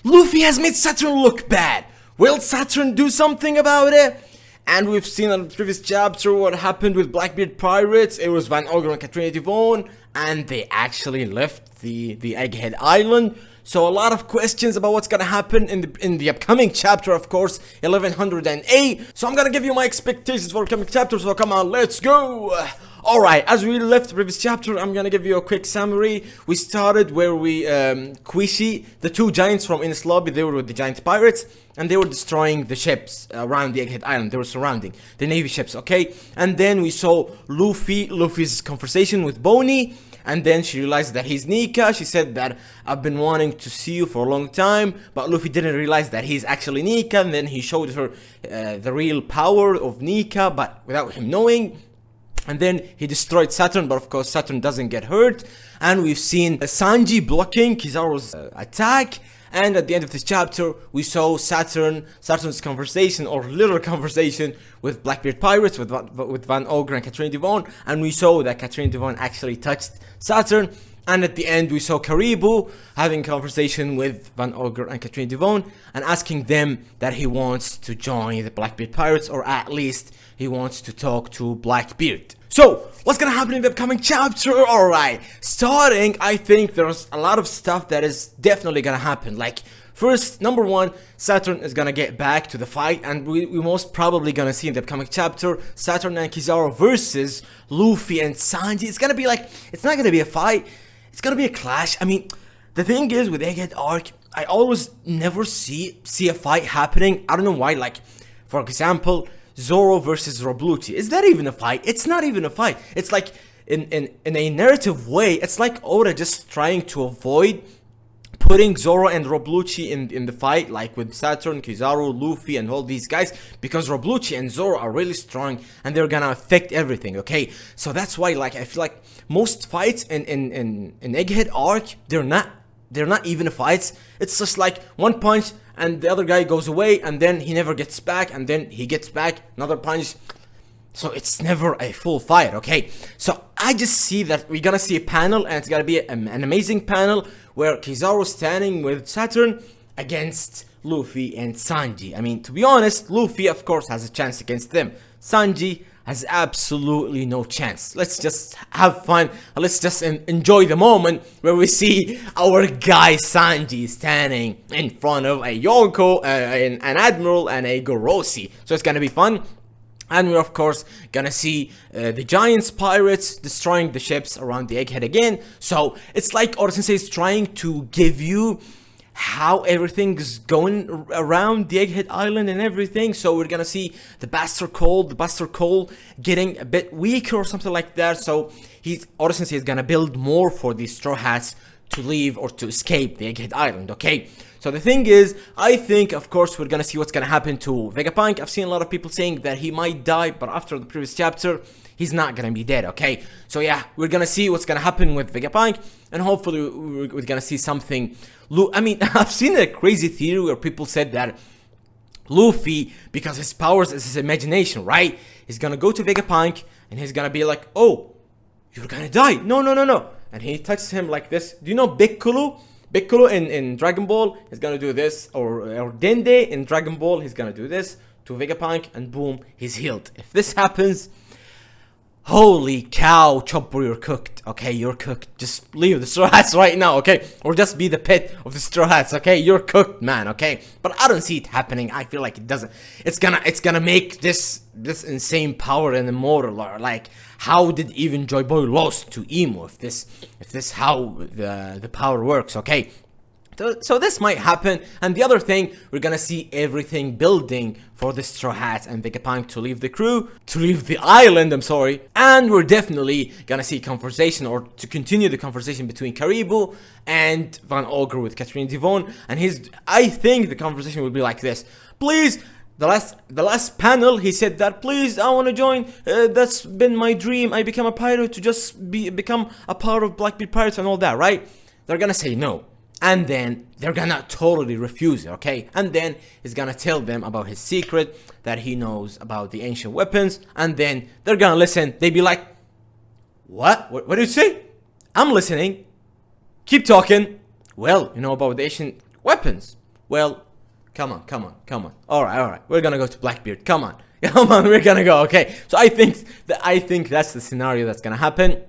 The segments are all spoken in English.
Luffy has made Saturn look bad. Will Saturn do something about it? And we've seen in the previous chapter what happened with Blackbeard pirates. It was Van Ogre and Katrina Devon, and they actually left the Egghead Island. So a lot of questions about what's gonna happen in the upcoming chapter, of course, 1108. So I'm gonna give you my expectations for upcoming chapters. So come on, let's go. Alright, as we left the previous chapter, I'm gonna give you a quick summary. We started where we, Quishi, the two giants from Ines Lobby, they were with the giant pirates, and they were destroying the ships around the Egghead Island. They were surrounding the navy ships, okay? And then we saw Luffy's conversation with Bonnie, and then she realized that he's Nika. She said that I've been wanting to see you for a long time, but Luffy didn't realize that he's actually Nika, and then he showed her the real power of Nika, but without him knowing. And then he destroyed Saturn, but of course Saturn doesn't get hurt. And we've seen Sanji blocking Kizaru's attack. And at the end of this chapter, we saw Saturn's conversation, or little conversation, with Blackbeard pirates, with Van Ogre and Katrina Devon. And we saw that Katrina Devon actually touched Saturn. And at the end, we saw Karibu having a conversation with Van Ogre and Katrina Devon and asking them that he wants to join the Blackbeard pirates, or at least he wants to talk to Blackbeard. So, what's gonna happen in the upcoming chapter? Alright, starting, I think there's a lot of stuff that is definitely gonna happen. Like, first, number one, Saturn is gonna get back to the fight, and we most probably gonna see in the upcoming chapter Saturn and Kizaru versus Luffy and Sanji. It's gonna be like, it's not gonna be a fight, it's gonna be a clash. I mean, the thing is with Egghead arc, I always never see a fight happening. I don't know why. Like, for example, Zoro versus Robluchi. Is that even a fight? It's not even a fight. It's like, in a narrative way, it's like Oda just trying to avoid putting Zoro and Robluchi in the fight, like with Saturn, Kizaru, Luffy, and all these guys, because Robluchi and Zoro are really strong and they're gonna affect everything, okay? So that's why, like, I feel like most fights in Egghead arc, they're not even fights. It's just like one punch and the other guy goes away, and then he never gets back, and then he gets back, another punch. So it's never a full fight, okay? So I just see that we're gonna see a panel, and it's gonna be an amazing panel where Kizaru standing with Saturn against Luffy and Sanji. I mean, to be honest, Luffy of course has a chance against them. Sanji has absolutely no chance. Let's just have fun. Let's just enjoy the moment where we see our guy Sanji standing in front of a Yonko, an Admiral, and a Gorosi. So it's gonna be fun. And we're of course gonna see the Giants pirates destroying the ships around the Egghead again. So it's like Oda Sensei is trying to give you how everything's going around the Egghead Island and everything. So we're gonna see the Bastard Cole getting a bit weaker or something like that. So Oda Sensei is gonna build more for these Straw Hats to leave or to escape the Egghead Island, okay? So the thing is, I think, of course, we're gonna see what's gonna happen to Vegapunk. I've seen a lot of people saying that he might die, but after the previous chapter, he's not gonna be dead, okay? So yeah, we're gonna see what's gonna happen with Vegapunk, and hopefully we're gonna see something. I mean, I've seen a crazy theory where people said that Luffy, because his powers is his imagination, right? He's gonna go to Vegapunk, and he's gonna be like, oh, you're gonna die. No. And he touches him like this. Do you know Piccolo? Piccolo in Dragon Ball is gonna do this, or Dende in Dragon Ball, he's gonna do this to Vegapunk, and boom, he's healed. If this happens, holy cow, Chopper, you're cooked, okay? You're cooked. Just leave the Straw Hats right now, okay? Or just be the pet of the Straw Hats, okay? You're cooked, man, okay? But I don't see it happening. I feel like it doesn't. It's gonna make this insane power and immortal. Like, how did even Joy Boy lost to Emo? If this how the power works, okay? So this might happen. And the other thing, we're gonna see everything building for the Straw Hats and Vegapunk to leave the crew, to leave the island, I'm sorry. And we're definitely gonna see conversation, or to continue the conversation between Karibu and Van Ogre with Katrina Devon. And I think the conversation will be like this. Please, the last panel, he said that, please, I want to join, that's been my dream, I become a pirate to just become a part of Blackbeard Pirates and all that, right? They're gonna say no. And then they're gonna totally refuse it, okay? And then he's gonna tell them about his secret, that he knows about the ancient weapons, and then they're gonna listen. They'd be like, what did you say? I'm listening. Keep talking. Well, you know about the ancient weapons. Well, come on. All right. We're gonna go to Blackbeard. Come on, we're gonna go. Okay. So I think that's the scenario that's gonna happen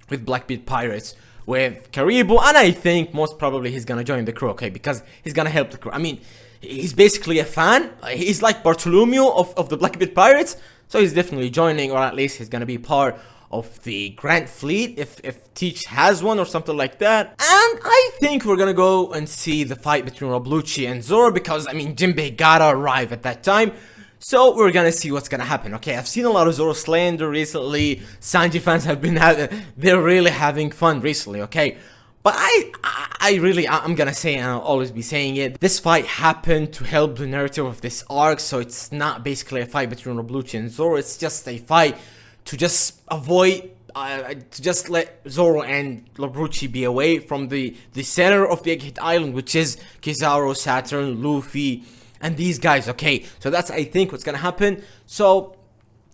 with Blackbeard Pirates with Karibo, and I think most probably he's gonna join the crew. Okay, because he's gonna help the crew. I mean, he's basically a fan. He's like Bartholomew of the Blackbeard Pirates. So he's definitely joining, or at least he's gonna be part of the Grand Fleet if Teach has one or something like that. And I think we're gonna go and see the fight between Roblucci and Zoro, because I mean Jinbei gotta arrive at that time. So we're gonna see what's gonna happen. Okay, I've seen a lot of Zoro slander recently. Sanji fans have been they're really having fun recently. Okay, but I'm gonna say, and I'll always be saying it, this fight happened to help the narrative of this arc. So it's not basically a fight between Roblucci and Zoro. It's just a fight to just avoid, to just let Zoro and Roblucci be away from the center of the Egghead Island, which is Kizaru, Saturn, Luffy, and these guys. Okay, so that's, I think, what's gonna happen. So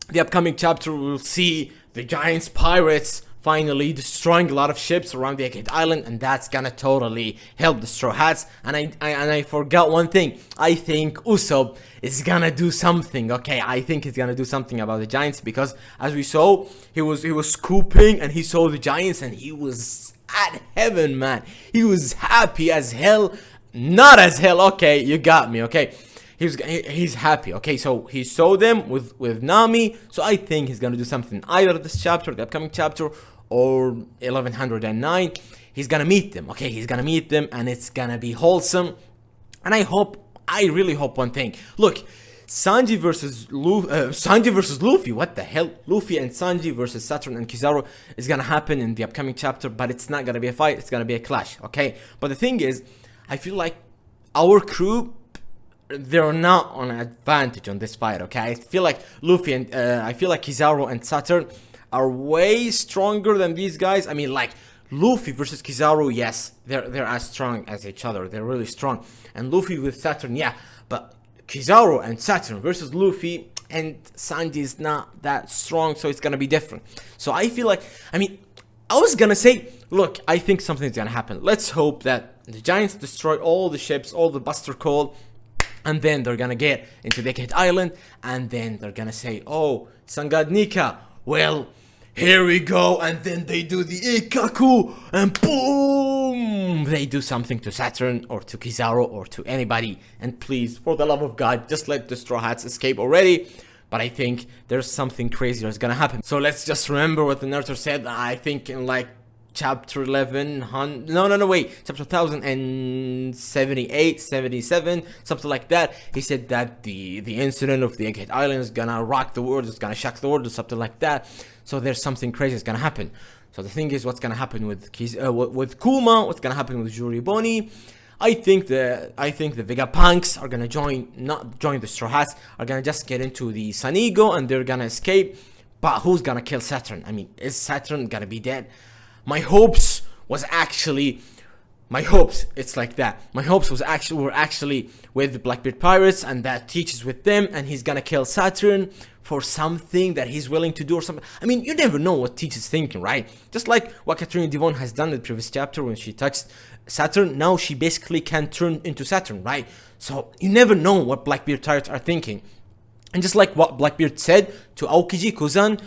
the upcoming chapter, we'll see the Giants Pirates finally destroying a lot of ships around the Egghead Island, and that's gonna totally help the Straw Hats. And I forgot one thing. I think Usopp is gonna do something. Okay, I think he's gonna do something about the Giants, because as we saw, he was scooping and he saw the Giants and he was at heaven, man. He was happy as hell. Not as hell. Okay, you got me. Okay, he's happy. Okay, so he saw them with Nami. So I think he's gonna do something either this chapter, the upcoming chapter, or 1109. He's gonna meet them. Okay, he's gonna meet them, and it's gonna be wholesome. And I really hope one thing. Look, Sanji versus Luffy. What the hell? Luffy and Sanji versus Saturn and Kizaru is gonna happen in the upcoming chapter, but it's not gonna be a fight. It's gonna be a clash. Okay, but the thing is, I feel like our crew, they're not on an advantage on this fight. Okay, I feel like Luffy and I feel like Kizaru and Saturn are way stronger than these guys. I mean, like Luffy versus Kizaru, yes, they're as strong as each other. They're really strong. And Luffy with Saturn, yeah, but Kizaru and Saturn versus Luffy and Sanji is not that strong, so it's gonna be different. So I feel like, I mean, I was gonna say, look, I think something's gonna happen. Let's hope that the Giants destroy all the ships, all the Buster Call, and then they're gonna get into the Egghead Island, and then they're gonna say, oh, Sun God Nika, well, here we go, and then they do the Ikaku, and boom, they do something to Saturn, or to Kizaru, or to anybody, and please, for the love of God, just let the Straw Hats escape already. But I think there's something crazy that's gonna happen. So let's just remember what the narrator said. I think in like chapter 1100, no, wait, chapter 1078, 77, something like that. He said that the incident of the Egghead Island is gonna rock the world, it's gonna shock the world, or something like that. So there's something crazy that's gonna happen. So the thing is, what's gonna happen with Kuma? What's gonna happen with Juriboni? I think the Vegapunks are gonna not join the Straw Hats, are gonna just get into the Sanigo and they're gonna escape. But who's gonna kill Saturn? I mean, is Saturn gonna be dead? My hopes, it's like that. My hopes were actually with the Blackbeard Pirates, and that teaches with them, and he's gonna kill Saturn for something that he's willing to do or something. I mean, you never know what Teach is thinking, right? Just like what Katrina Devon has done in the previous chapter when she touched Saturn, now she basically can turn into Saturn, right? So you never know what Blackbeard Pirates are thinking. And just like what Blackbeard said to Aokiji Kuzan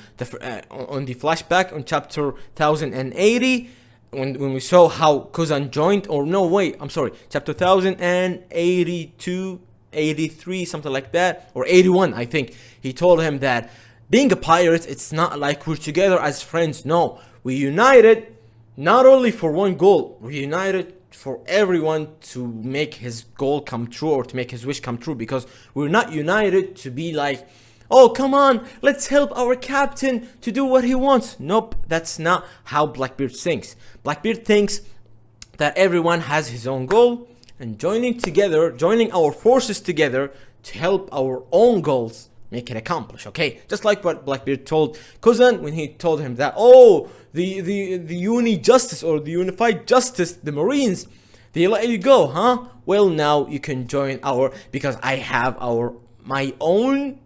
on the flashback on chapter 1080, when we saw how Kuzan joined, or no, wait, I'm sorry, chapter 1082, 83, something like that, or 81, I think. He told him that being a pirate, it's not like we're together as friends. No, we united not only for one goal, we united for everyone to make his goal come true, or to make his wish come true, because we're not united to be like, oh, come on, let's help our captain to do what he wants. Nope, that's not how Blackbeard thinks. Blackbeard thinks that everyone has his own goal, and joining our forces together to help our own goals make it accomplish. Okay, just like what Blackbeard told Kuzan when he told him that, oh, the uni justice, or the unified justice, the Marines, they let you go, huh? Well, now you can join because I have my own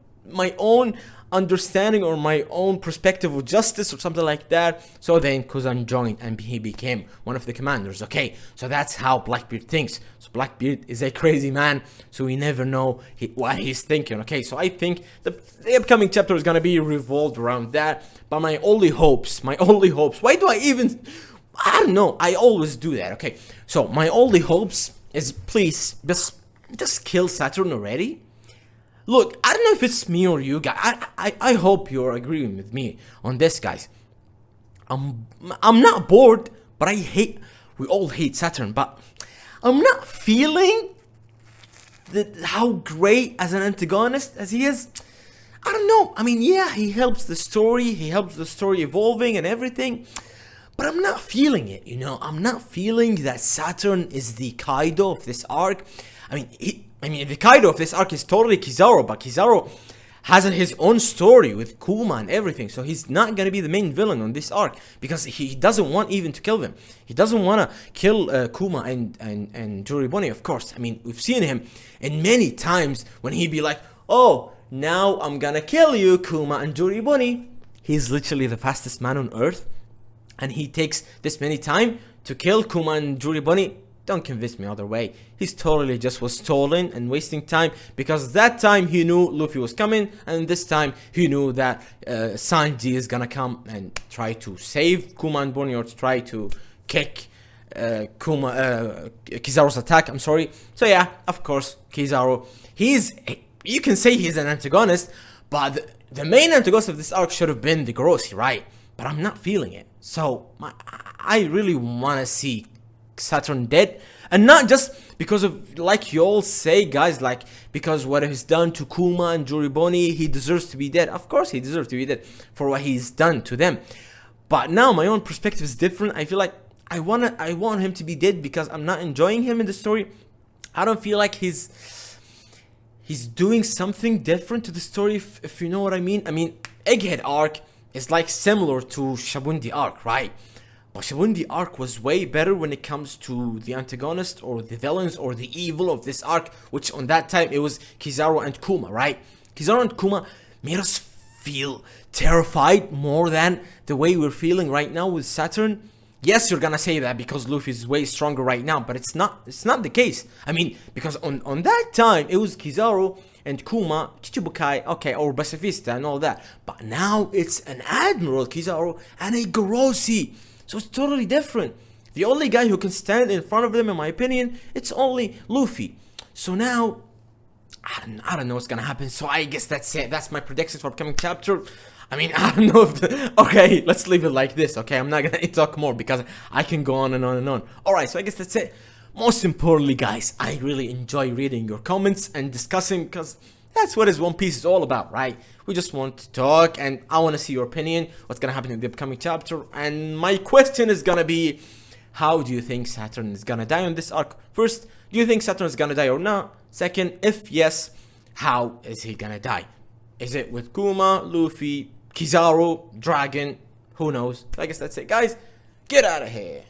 understanding or my own perspective of justice or something like that. So then Kuzan joined and he became one of the commanders. Okay, so that's how Blackbeard thinks. So Blackbeard is a crazy man, so we never know what he's thinking. Okay, so I think the upcoming chapter is gonna be revolved around that. But my only hopes, why do I even, I don't know, I always do that. Okay, so my only hopes is, please just kill Saturn already. Look, I don't know if it's me or you guys. I hope you're agreeing with me on this, guys. I'm not bored, but we all hate Saturn, but I'm not feeling how great as an antagonist as he is. I don't know. I mean, yeah, he helps the story evolving and everything, but I'm not feeling it, you know. I'm not feeling that Saturn is the Kaido of this arc. I mean, the Kaido of this arc is totally Kizaru, but Kizaru has his own story with Kuma and everything, so he's not gonna be the main villain on this arc because he doesn't want even to kill them. He doesn't want to kill Kuma and Joriboni, of course. I mean, we've seen him in many times when he'd be like, "Oh, now I'm gonna kill you, Kuma and Joriboni." He's literally the fastest man on earth, and he takes this many time to kill Kuma and Joriboni. Don't convince me other way. He's totally just was stalling and wasting time, because that time he knew Luffy was coming, and this time he knew that Sanji is gonna come and try to save Kuma and Bonnie, or to try to kick Kizaru's attack. I'm sorry. So yeah, of course, Kizaru. You can say he's an antagonist, but the main antagonist of this arc should have been the Grossi, right? But I'm not feeling it. So I really want to see Saturn dead, and not just because of, like you all say, guys, like because what he's done to Kuma and Joriboni, he deserves to be dead. Of course he deserves to be dead for what he's done to them, but now my own perspective is different. I feel like I want him to be dead because I'm not enjoying him in the story. I don't feel like he's doing something different to the story, if you know what I mean. I mean, Egghead arc is like similar to Shabundi arc, right? But Shabundi arc was way better when it comes to the antagonist or the villains or the evil of this arc, which on that time it was Kizaru and Kuma, right? Kizaru and Kuma made us feel terrified more than the way we're feeling right now with Saturn. Yes, you're gonna say that because Luffy is way stronger right now, but it's not the case. I mean, because on that time it was Kizaru and Kuma, Chichibukai, okay, or Pacifista and all that. But now it's an Admiral Kizaru and a Grossi. So it's totally different. The only guy who can stand in front of them, in my opinion, it's only Luffy. So now, I don't know what's gonna happen. So I guess that's it. That's my predictions for upcoming chapter. I mean, I don't know if okay, let's leave it like this. Okay, I'm not gonna talk more because I can go on and on and on. Alright, so I guess that's it. Most importantly, guys, I really enjoy reading your comments and discussing, because that's what One Piece is all about, right? We just want to talk, and I want to see your opinion, what's gonna happen in the upcoming chapter. And my question is gonna be, how do you think Saturn is gonna die on this arc? First, do you think Saturn is gonna die or not? Second, if yes, how is he gonna die? Is it with Kuma, Luffy, Kizaru, Dragon? Who knows? I guess that's it, guys. Get out of here.